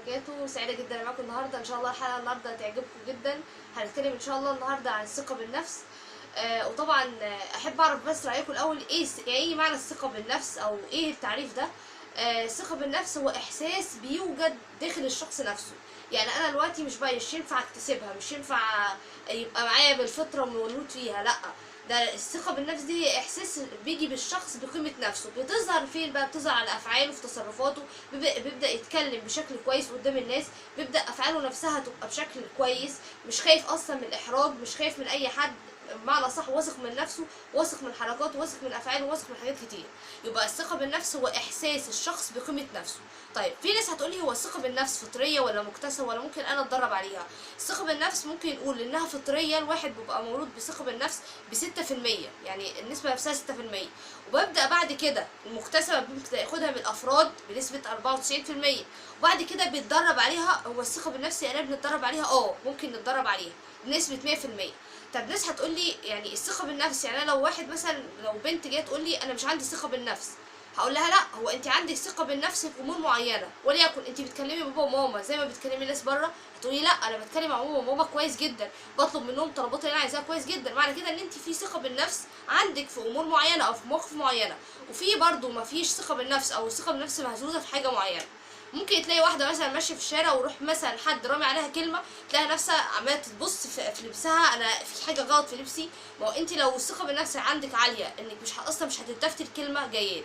وبركاته. سعيدة جدا معاكم النهارده، ان شاء الله الحلقة النهارده هتعجبكم جدا. هنتكلم ان شاء الله النهارده عن الثقة بالنفس. وطبعا احب اعرف بس رأيكم الاول، ايه معنى الثقة بالنفس او ايه التعريف ده؟ الثقة بالنفس هو احساس بيوجد داخل الشخص نفسه. يعني انا دلوقتي مش ينفع اكتسبها، مش ينفع يبقى معايا بالفطرة ومولود فيها، لا. ده الثقة بالنفس دي احساس بيجي بالشخص بقيمة نفسه. بتظهر فين بقى؟ بتظهر على افعاله، في تصرفاته. بيبدأ يتكلم بشكل كويس قدام الناس، بيبدأ افعاله نفسها تبقى بشكل كويس، مش خايف اصلا من الاحراج، مش خايف من اي حد، بمعنى صح واثق من نفسه، واثق من حركاته، واثق من افعاله، واثق من حاجات كتير. يبقى الثقة بالنفس هو احساس الشخص بقيمة نفسه. طيب في ناس هتقولي هو الثقة بالنفس فطرية ولا مكتسبة ولا ممكن انا اتدرب عليها؟ الثقة بالنفس ممكن نقول انها فطرية، الواحد بيبقى مولود بثقة بالنفس ب6%، يعني النسبة نفسها 6%. وببدأ بعد كده المكتسبة ممكن ياخدها من الافراد بنسبة 94%. وبعد كده بيتدرب عليها. هو الثقة بالنفس يعني بنتدرب عليها؟ ممكن نتدرب عليها بنسبة 100%. طب ناس هتقولي يعني الثقة بالنفس، يعني انا لو واحد مثلا، لو بنت جايه تقول لي انا مش عندي ثقة بالنفس، هقول لها لا، هو انت عندك ثقة بالنفس في امور معينة، وليكن انت بتكلمي بابا وماما زي ما بتكلمي ناس بره. هتقولي لا، انا بتكلم مع بابا وماما كويس جدا، بطلب منهم طلبات اللي انا عايزاها كويس جدا. معنى كده ان انت في ثقة بالنفس عندك في امور معينة او في مواقف معينة. وفي برضو ما فيش ثقة بالنفس او الثقة بالنفس مهزوزة في حاجة معينة. ممكن تلاقي واحده مثلا ماشيه في الشارع ويروح مثلا حد رامي عليها كلمه، تلاقي نفسها عماله تبص في لبسها، انا في حاجه غلط في لبسي. ما هو انت لو الثقه بالنفس عندك عاليه انك اصلا مش هتلتفتي الكلمه جايالك.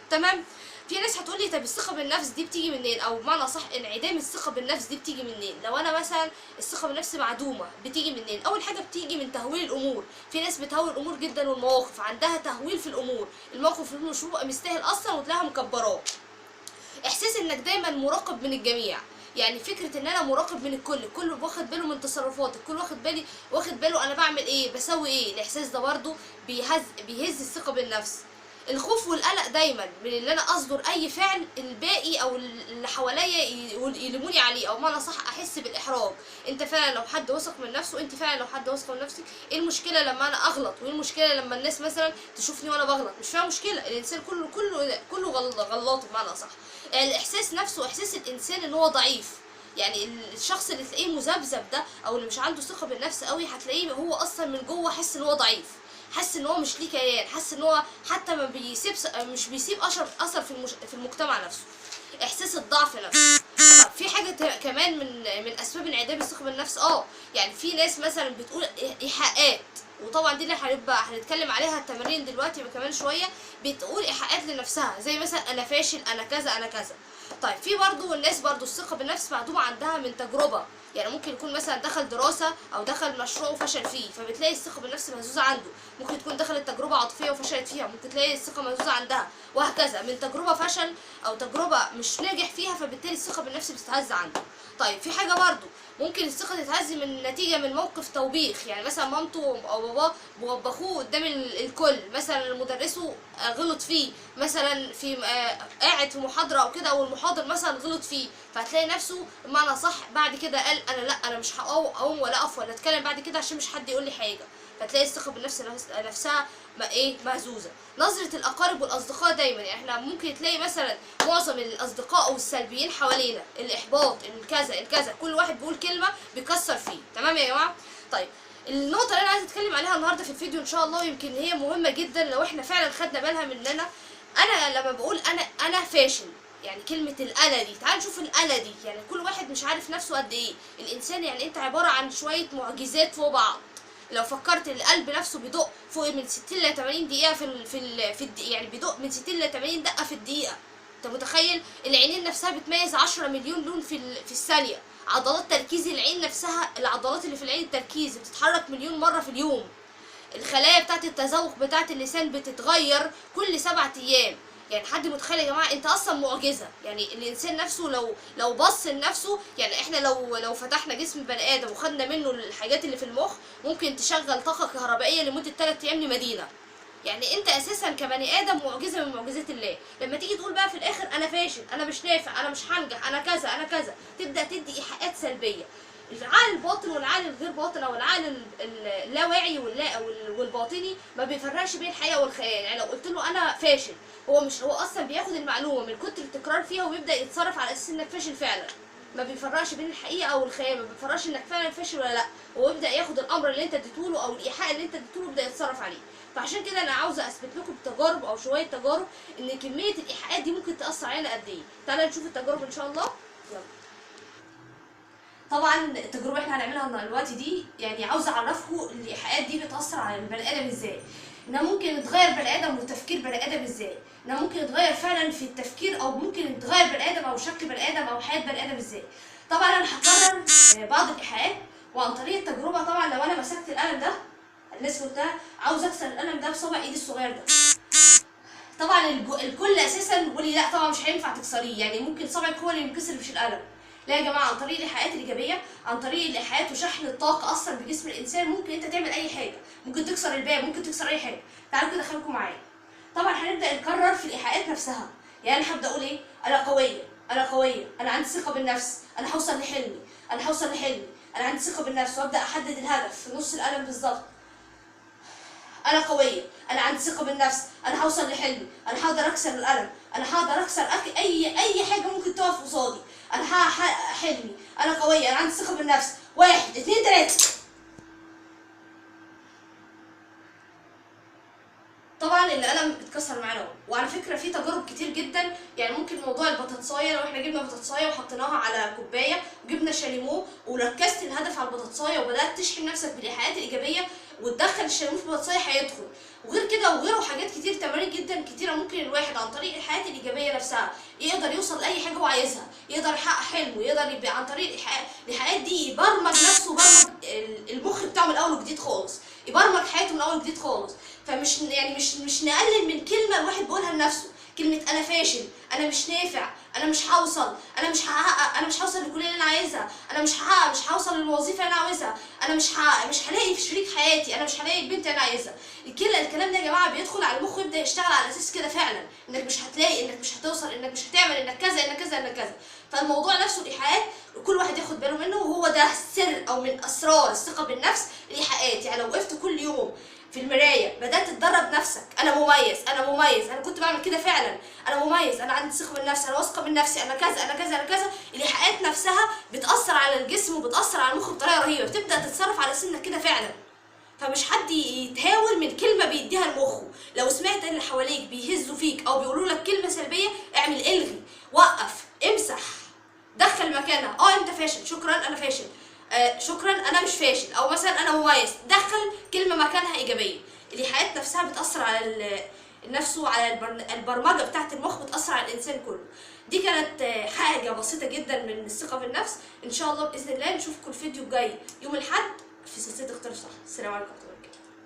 تمام. في ناس هتقولي طب الثقه بالنفس دي بتيجي منين، او بمعنى صح انعدام الثقه بالنفس دي بتيجي منين؟ لو انا مثلا الثقه بالنفس معدومه بتيجي منين؟ اول حاجه بتيجي من تهويل الامور. في ناس بتهول الامور جدا، والمواقف عندها تهويل في الامور، الموقف اللي مش بيبقى مستاهل اصلا وتلاقيها مكبراه. احساس انك دايما مراقب من الجميع، يعني فكره ان انا مراقب من الكل واخد باله من تصرفاتي، الكل واخد باله انا بعمل ايه، بسوي ايه. الاحساس ده برضو بيهز الثقه بالنفس. الخوف والقلق دايما من ان انا اصدر اي فعل الباقي او اللي حواليا يلوموني عليه، او معنى صح احس بالاحراج. انت فعلا لو حد واثق من نفسه، انت فعلا لو حد واثق من نفسك، ايه المشكله لما انا اغلط؟ وايه المشكله لما الناس مثلا تشوفني وانا بغلط؟ مش فيها مشكله، الانسان كله غلط بمعنى صح. الاحساس نفسه احساس الانسان ان هو ضعيف. يعني الشخص اللي تلاقيه مذبذب ده او اللي مش عنده ثقه بالنفس قوي، هتلاقيه هو اصلا من جوه حاسس ان هو ضعيف، حاسس ان هو مش ليه كيان، حاسس ان هو حتى ما مش بيسيب اثر في المجتمع نفسه. احساس الضعف نفسه. طب في حاجه كمان من اسباب انعدام الثقه بالنفس. يعني في ناس مثلا بتقول ايحاءات، وطبعا دي اللي هنتكلم عليها التمارين دلوقتي كمان شويه. بتقول ايحاءات لنفسها زي مثلا انا فاشل، انا كذا، انا كذا. طيب في برضو الناس برضو الثقه بالنفس معدومه عندها من تجربه. يعني ممكن يكون مثلا دخل دراسه او دخل مشروع وفشل فيه، فبتلاقي الثقه بالنفس مهزوزه عنده. ممكن تكون دخلت تجربه عاطفيه وفشلت فيها، ممكن تلاقي الثقه مهزوزه عندها، وهكذا. من تجربه فشل او تجربه مش ناجح فيها، فبالتالي الثقه بالنفس بتتهز عنده. طيب في حاجه برضو ممكن الثقه تتهز من نتيجه من موقف توبيخ. يعني مثلا مامته او باباه بوبخوه قدام الكل، مثلا مدرسه غلط فيه، مثلا في قاعد في محاضره او كده، او المحاضر مثلا غلط فيه، فهتلاقي نفسه بمعنى صح بعد كده قال انا لا، انا مش هقوم ولا اقف ولا اتكلم بعد كده عشان مش حد يقول لي حاجه. فتلاقي الثقه بالنفس نفسها مهزوزه. نظره الاقارب والاصدقاء دايما، يعني احنا ممكن تلاقي مثلا معظم الاصدقاء او السلبيين حوالينا، الاحباط، الكذا الكذا، كل واحد بيقول كلمه بيكسر فيه. تمام يا جماعه؟ طيب النقطه اللي انا عايزه اتكلم عليها النهارده في الفيديو ان شاء الله، يمكن هي مهمه جدا لو احنا فعلا خدنا بالها مننا. انا لما بقول انا فاشل، يعني كلمة الأنا دي، تعال نشوف الأنا دي، يعني كل واحد مش عارف نفسه قد ايه. الإنسان يعني أنت عبارة عن شوية معجزات فوق بعض. لو فكرت القلب نفسه بيدق فوق من 60 ل 80 دقيقة يعني بيدق من 60 ل 80 دقة في الدقيقة. أنت متخيل؟ العينين نفسها بتميز 10 مليون لون في الثانية. عضلات تركيز العين نفسها، العضلات اللي في العين التركيز بتتحرك مليون مرة في اليوم. الخلايا بتاعت التذوق بتاعت اللسان بتتغير كل 7 أيام. يعني حد متخيل يا جماعه؟ انت اصلا معجزه. يعني الانسان نفسه لو بص لنفسه، يعني احنا لو فتحنا جسم بني ادم وخدنا منه الحاجات اللي في المخ، ممكن تشغل طاقه كهربائيه لمده 3 ايام لمدينه. يعني انت اساسا كبني ادم معجزه من معجزات الله. لما تيجي تقول بقى في الاخر انا فاشل، انا مش نافع، انا مش هنجح، انا كذا، انا كذا، تبدا تدي ايحاءات سلبيه. العقل الباطن والعقل الغير باطن، او العقل اللاواعي والباطني، ما بيفرقش بين الحقيقه والخيال. يعني لو قلت له انا فاشل، هو اصلا بياخد المعلومه من كتر التكرار فيها وبيبدا يتصرف على اساس انك فاشل فعلا. ما بيفرقش بين الحقيقه او الخيال، ما بيفرقش انك فعلا فاشل ولا لا، هو يبدا ياخد الامر اللي انت اديتهوله او الايحاء اللي انت اديتهوله يبدا يتصرف عليه. فعشان كده انا عاوزه اثبت لكم بتجارب او شويه تجارب ان كميه الايحاءات دي ممكن تاثر علينا قد ايه. تعالى نشوف التجارب ان شاء الله. يلا. طبعا التجربه اللي احنا هنعملها دلوقتي دي يعني عاوزه اعرفكم الايحاءات دي بتاثر على البني ادم ازاي، انها ممكن تغير بني ادم وتفكير بني ادم ازاي، انها ممكن تغير فعلا في التفكير او ممكن تغير بني ادم او شكل بني ادم او حياه بني ادم ازاي. طبعا انا هكرر بعض الايحاءات، وعن طريق التجربه طبعا لو انا مسكت القلم ده الناس قلتها عاوز اكسر القلم ده بصبع ايدي الصغير ده. طبعا الكل اساسا بيقول لي لا طبعا مش هينفع تكسريه، يعني ممكن صبعك هو اللي ينكسر مش القلم. لا يا جماعه، عن طريق الايحاءات الايجابيه، عن طريق الايحاءات وشحن الطاقه اصلا بجسم الانسان ممكن انت تعمل اي حاجه، ممكن تكسر الباب، ممكن تكسر اي حاجه. تعالوا كده خليكم معايا. طبعا هنبدا نكرر في الايحاءات نفسها، يعني انا هبدا اقول ايه؟ انا قويه، انا قويه، انا عندي ثقه بالنفس، انا هوصل لحلمي، انا هوصل لحلمي، انا عندي ثقه بالنفس، وابدا احدد الهدف في نص القلم بالظبط. انا قويه، انا عندي ثقه بالنفس، انا هوصل لحلمي، انا هقدر اكسر القلم، انا هقدر اكسر اي حاجه ممكن تقف قصادي، انا هحقق حلمي، انا قويه، انا عندي ثقه بالنفس. 1 2 3. طبعا القلم اتكسر معانا اهو. وعلى فكره في تجارب كتير جدا، يعني ممكن موضوع البطاطسايه، لو احنا جبنا بطاطسايه وحطيناها على كوبايه وجبنا شاليمو وركزت الهدف على البطاطسايه وبدات تشحن نفسك بالايحاءات الايجابيه وتدخل الشاليمو في البطاطسايه هيدخل. وغير كده وغيره حاجات كتير، تمارين جدا كتيره ممكن الواحد عن طريق الايحاءات الايجابيه نفسها يقدر يوصل لاي حاجه هو عايزها، يقدر يحقق حلمه، يقدر يبقى عن طريق الايحاءات دي يبرمج نفسه، يبرمج المخ بتاعه من اول وجديد خالص، يبرمج حياته من اول وجديد خالص. فمش يعني مش نقلل من كلمه الواحد بيقولها لنفسه، كلمه انا فاشل، انا مش نافع، انا مش هوصل، انا مش هحقق، انا مش هوصل للكليه اللي انا عايزها، انا مش هحقق، مش هوصل للوظيفه اللي انا عاوزها، انا مش هلاقي في شريك حياتي، انا مش هلاقي البنت اللي انا عايزها. الكلام ده يا جماعه بيدخل على المخ ويبدا يشتغل على اساس كده فعلا، انك مش هتلاقي، انك مش هتوصل، انك مش هتعمل، انك كذا، انك كذا، انك كذا. فالموضوع نفسه الايحاءات كل واحد ياخد باله منه، وهو ده سر او من اسرار الثقه بالنفس الايحاءات. يعني لو وقفت كل يوم في المرايه بدات تدرب نفسك، انا مميز، انا مميز، انا كنت بعمل كده فعلا، انا مميز، انا عندي ثقه بالنفس، انا واثقه من نفسي، انا كذا، انا كذا، انا كذا. الايحاءات نفسها بتاثر على الجسم وبتاثر على المخ بطريقه رهيبه، بتبدا تتصرف على سنك كده فعلا. فمش حد يتهاون من كلمه بيديها لمخه. لو سمعت ان اللي حواليك بيهزوا فيك او بيقولوا لك كلمه سلبيه، اعمل الغي، وقف، امسح، دخل مكانها انت فاشل، شكرا انا فاشل، شكرا انا مش فاشل، او مثلا انا مميز، دخل كلمه مكانها ايجابيه. الايحاءات نفسها بتاثر على النفس وعلى البرمجه بتاعت المخ، بتاثر على الانسان كله. دي كانت حاجه بسيطه جدا من الثقه بالنفس. ان شاء الله باذن الله نشوفكم الفيديو الجاي يوم الاحد في سلسله اختار صح. السلام عليكم ورحمه الله وبركاته.